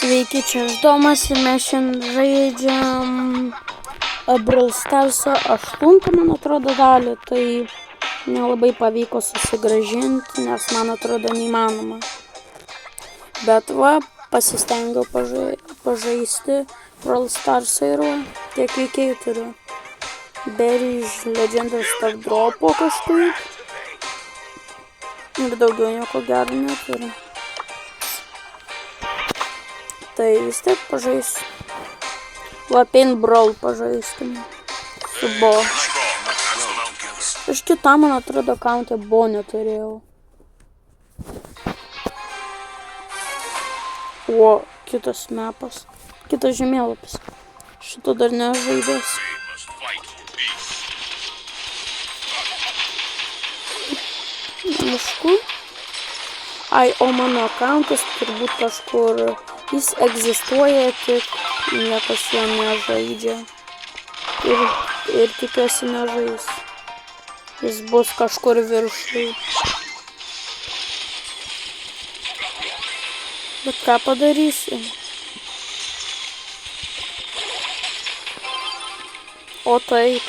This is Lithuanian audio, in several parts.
Sveiki, čia aš Domas ir mes šiandien žaidžiam Brawl Stars'o 8, man atrodo, dalį. Tai nelabai pavyko susigrąžinti, nes man atrodo neįmanoma. Bet va, pasistengiau pažaisti Brawl Stars'o ir tiek veikėjų turiu. Berry iš Legendary Star Dropo kažkaip. Ir daugiau nieko gero neturiu. Tai vis tiek pažaisiu. Va, Paint Brawl pažaiskim. Su Bo. Aš kitą, man atrodo, account'e Bo neturėjau. O, kitas mapas. Kitas žemėlapis. Šito dar nežaidęs. Aišku. Ai, o mano account'as turbūt kažkur... Jis egzistuoja, tik niekas jo nežaidžia. Ir tikiuosi nežais. Jis bus kažkur viršui. Bet ką padarysi? O taip.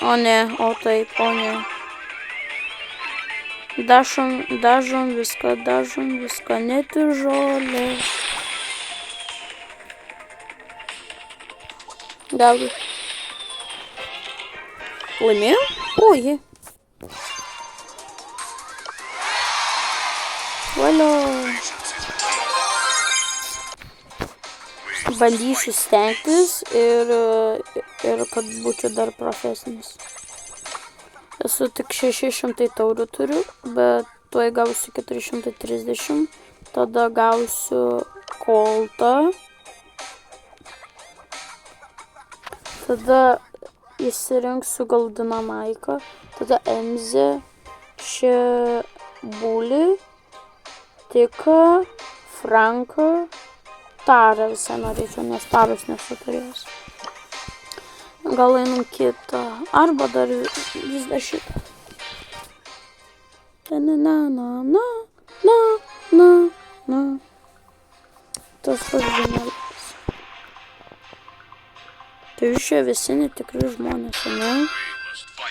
O ne, o taip, o ne. Dažom viską, net ir žolę. Galbūt. Laimėjau? Oji. Valio. Bandysiu stengtis ir kad būčiau dar profesinis. Esu tik 600 taurių turiu, bet tuoj gausiu 430, tada gausiu Coltą, tada įsirinksiu gal Dynamaiką, tada Emzę, čia Bulį, Tiką, Franką, Tarą visą norėčiau, nes Taros nesu turėjęs. Gal einam kitą, arba dar vis dar šitą. Na. Tas pats žemėlapis. Tai jūs čia visi netikri žmonės, ne?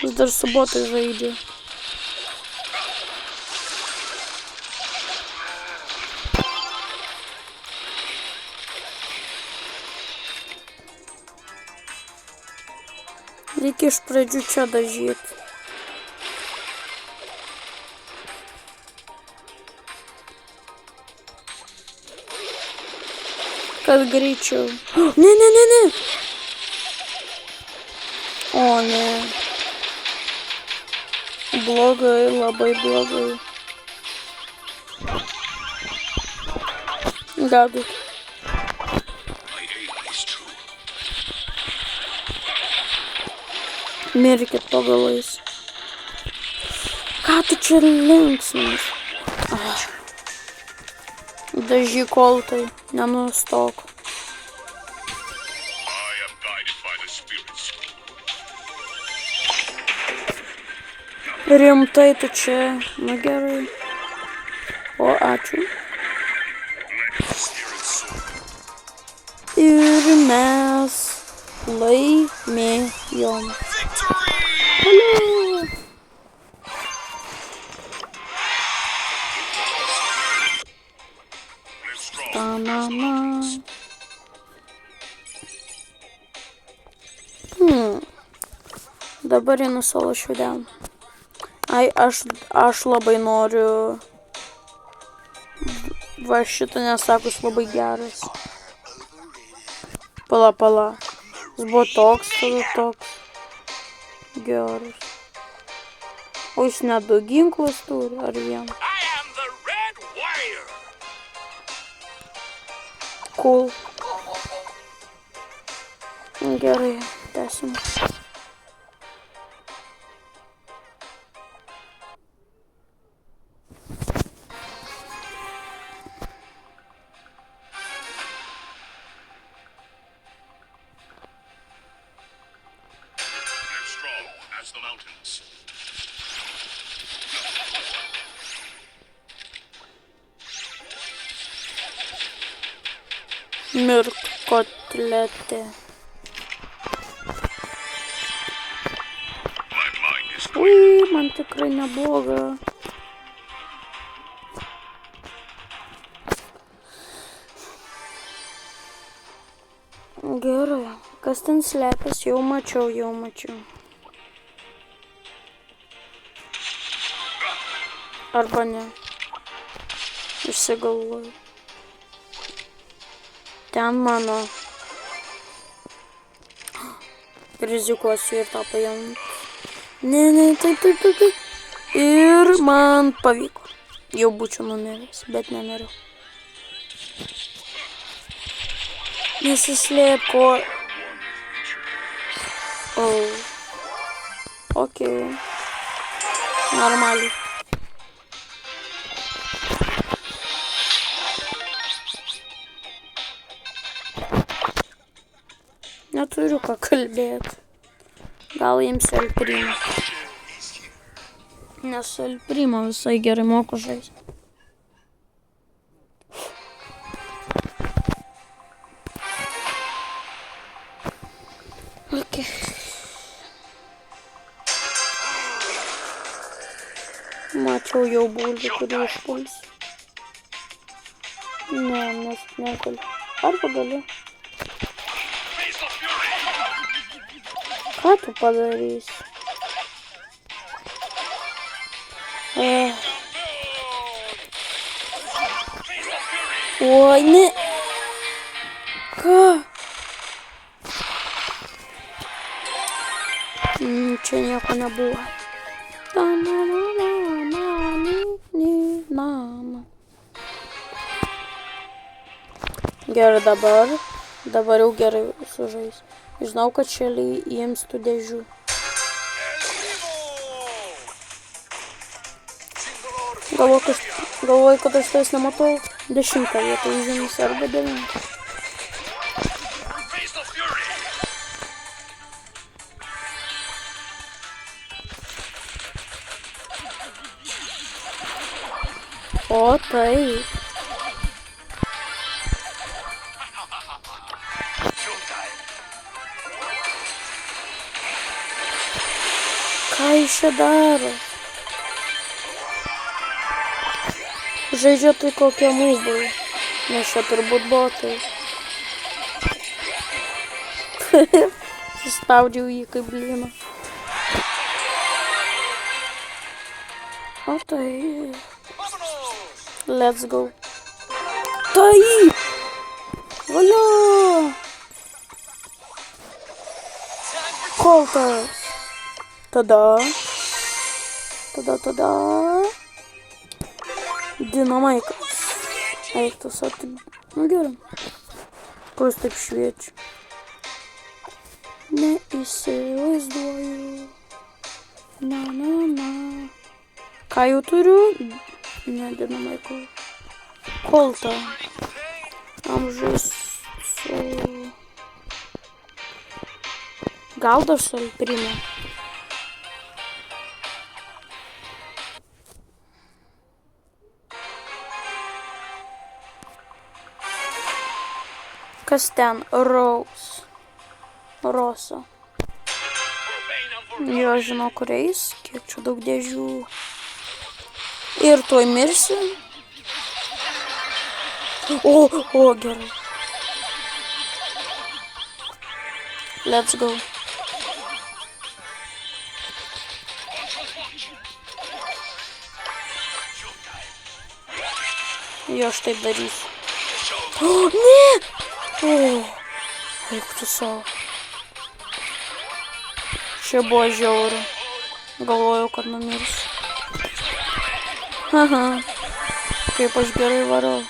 Jūs dar su botai žaidžia. Reikia iš pradžių čia dažyti. Kad greičiau. Ne. O ne. Blogai, labai blogai. Galbūt. Mirkit po galais. Ką tu čia linksmas? Dažy Coltai, nenustok. Rimtai tu čia, na gerai. O, ačiū. Ir mes laimėjom. Hello. Dabar einu solo švedėm. Ai, aš labai noriu. Va šitą nesakus labai geras. Pala. Jis buvo toks, tada toks. Geras. O jis net du ginklus turi, ar vieną? Cool. Gerai, tęsim. Mirk kotletė. Ui, man tikrai nebloga. Gerai, kas ten slepias, jau mačiau. Arba ne. Išsigalvoju. Ten mano. Rizikuosiu ir tą paimti. Ne, taip. Ir man pavyko. Jau būčiau numiręs, bet nemiriau. Nesislėpo. Okei. Normaliai. Neturiu ką kalbėti. Gal imsiu Elprimą. Nes Elprimą visai gerai moku žaisti. Okay. Mačiau jau bulvį, kurį užpulsiu. Ne, nes negaliu. Arba galiu. Ką tu padarysi? Oi, ne. Ką? Čia nieko nebuvo. Gerai, dabar jau gerai sužais. Žinau, kad šaliai jiems tų dėžių. Galvoju, kad aš tais nematau. 10 vietą užims arba 9. O taip. Ką jis čia daro? Žaidžia tai kokie mūbai. Nes čia turbūt botai. Suspaudžiau jį kaip blyną. O tai. Let's go. Taip! Valio! Koltas. Tada. Dinamaikas. Eiktas atib. Nu gerai. Ko jis taip šviečia? Neįsivaizduoju. Na. Ką jau turiu? Ne, dinamaiko. Koltą. Amžius su... Gal dar su Elprima. Kas ten? Rosa. Jo, žinau, kur eis. Kiek čia daug dėžių. Ir tuoj mirsiu. O, gerai. Let's go. Jo, aš taip darysiu. Ne! Eik tu savo. Čia buvo žiauru. Galvojau, kad numirsiu. Aha. Kaip aš gerai varau.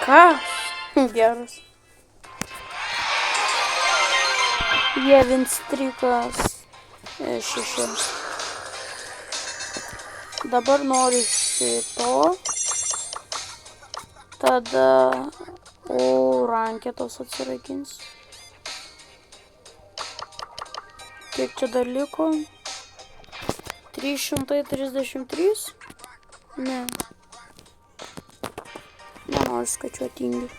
Ką? Geras. Jevinstrikas 6. Dabar noriu šito. Tada ranketos atsirakins. Kiek čia dar liko? 333? Ne. Nenoriu skaičiuoti tingiu.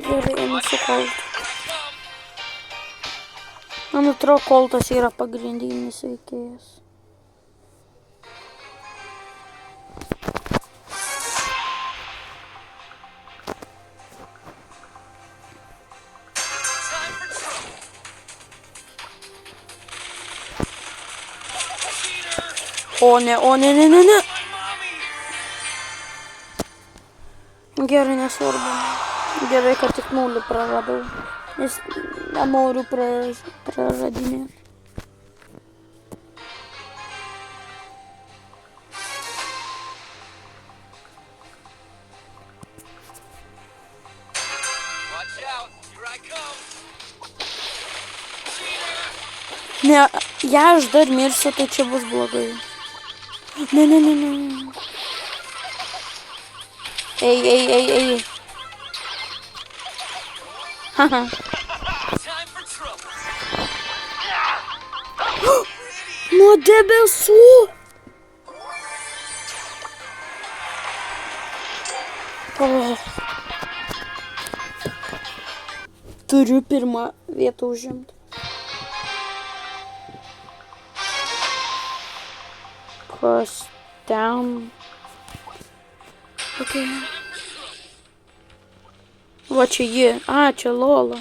Gerai, einu koltu. Man atrodo, koltas yra pagrindinis veikėjas. O ne. Gerai, nesvarbu. Gerai, kad tik 0 praradau. Nes nenoriu praradinėti. Ne, jei aš dar mirsiu, tai čia bus blogai. Ne. Ei. Haha. Nuo debesų. Turiu pirmą vietą užimti. Kas ten? Okay. Va čia ji. A, čia Lola.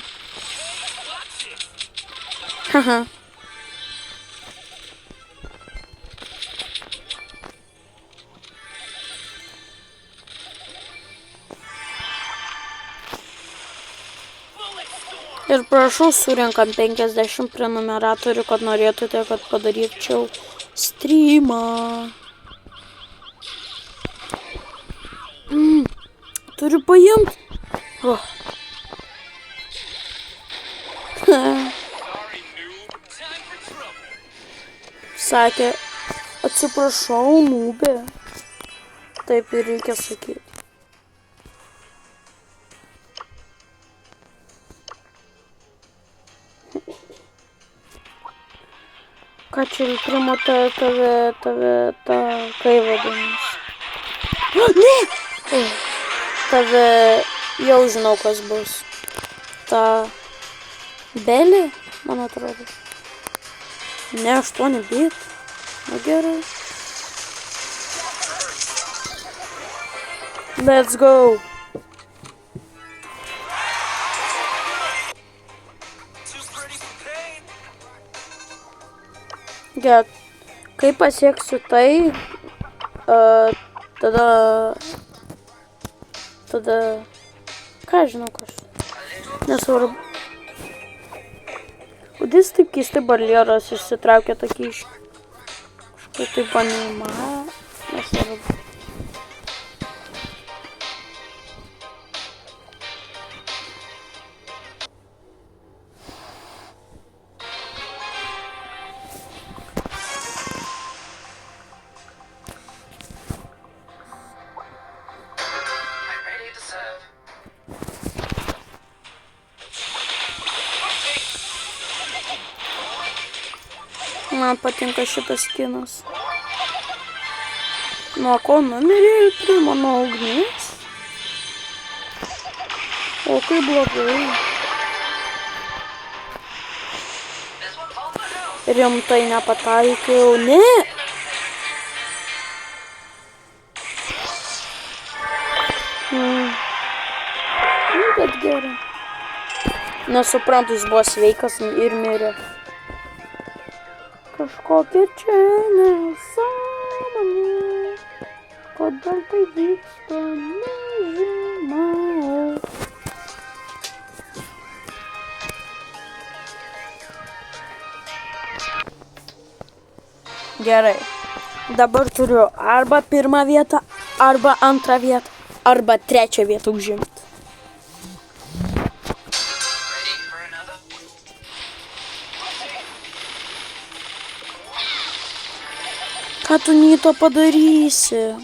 Haha. Ir prašau, surinkam 50 prenumeratorių, kad norėtumėte, kad padaryčiau streamą. Turiu paimti. Sakė, atsiprašau, nūbė. Taip ir reikia sakyti. Ką čia primata tave, kai vadinasi? Ne! Tave jau žinau, kas bus. Ta Belė, man atrodo. Ne, 8 bit. Na gerai. Let's go. Get. Kai pasieksiu tai, tada, ką žinau, kas. Nesvarbu. Kodėl taip keistai barjeras išsitraukia tokį iš kažkaip taip panima. Nesvarbu. Man patinka šitas skinas. Nuo ko numirė prie mano ugnies? O kaip blogai. Rimtai nepataikiau. Ne! Bet gerai. Nesuprantu, jis buvo sveikas ir mirė. Kažkokia čia nesąmonė. Kodėl tai vyksta, nežinau. Gerai. Dabar turiu arba pirmą vietą, arba antrą vietą, arba trečią vietą užimti. Ką tu Nyto padarysi?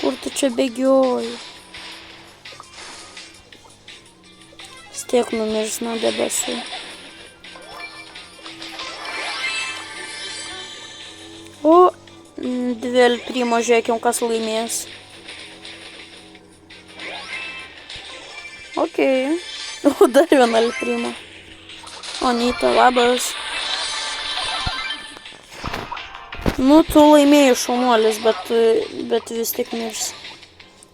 Kur tu čia bėgioju. Vis tiek numirs nuo debesų. O, dvi El Primo, žiūrėkim, kas laimės. Okei. O, dar viena El Primo. Onyta, labas. Nu, tu laimėjai, šaunuolis, bet vis tik mirs.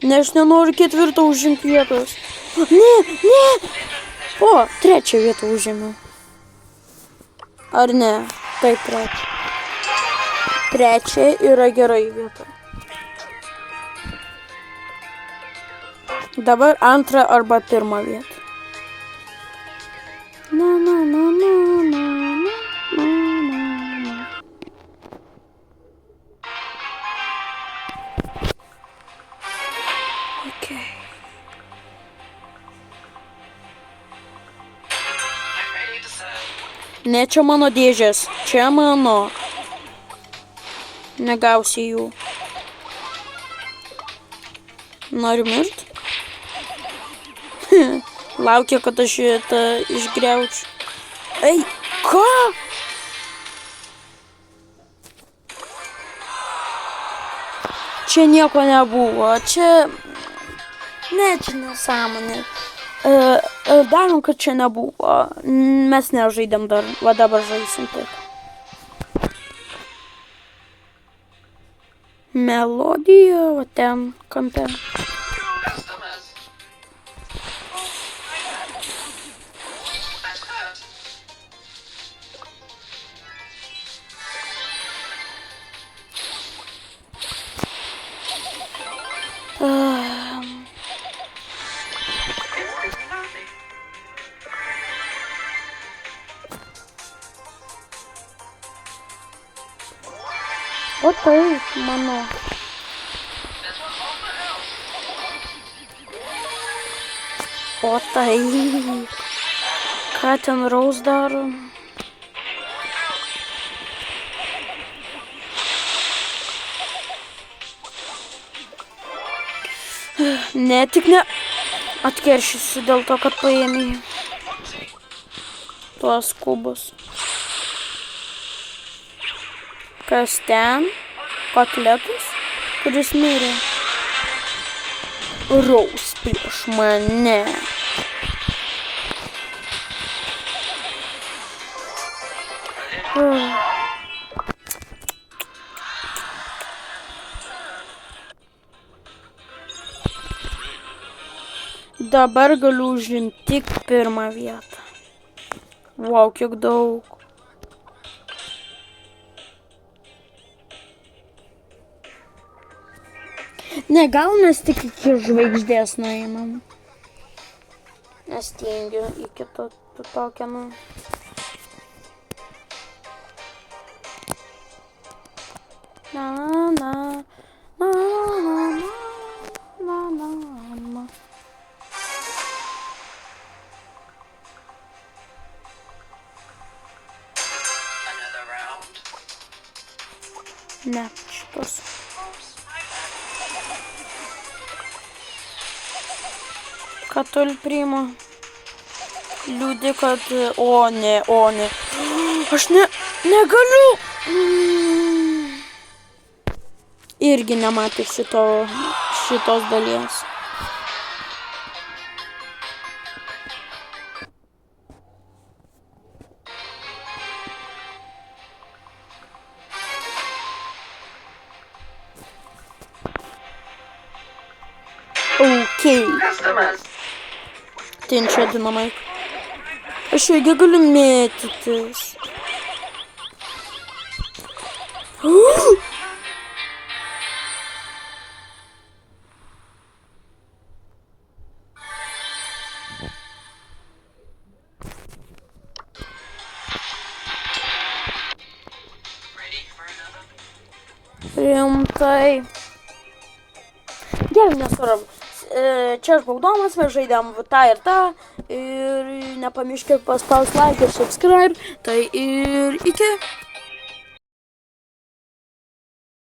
Ne, aš nenoriu ketvirtą užimti vietos. Ne! O, trečią vietą užėmiau. Ar ne? Taip, trečią. Trečia yra gerai vieta. Dabar antrą arba pirmą vietą. Okay. Ne, čia mano dėžės. Čia mano. Negausi jų. Noriu mirt? Laukia, kad aš šitą išgriaučiu. Ei, ką? Čia nieko nebuvo. Čia... Ne, čia nesąmonė. Darom, kad čia nebuvo. Mes nežaidėm dar. Va dabar žaisim taip. Melodija, va ten kampe. O taip, mano. O taip. Ką ten Rose daro? Ne, tik ne. Atkeršysiu dėl to, kad paėmė tuos kubus. Kas ten? Kotletas, kuris mirė. Rose prieš mane. Dabar galiu užimti tik pirmą vietą. Vau, kiek daug. Ne, gal mes tik iki žvaigždės nueinam. Nes tingiu iki tokio, nu. Na. Ne, šitos. Kad tu El Primo. Liūdė, kad... O ne. Aš negaliu. Irgi nematė šitos dalies. Okei. Ten čia dinamai. Aš irgi galiu mėtytis. Rimtai. Gerai, nesvarbu. Čia aš Bogdonas, mes žaidėm tą ir tą. Ir nepamirškit paspausti like ir subscribe. Tai ir iki.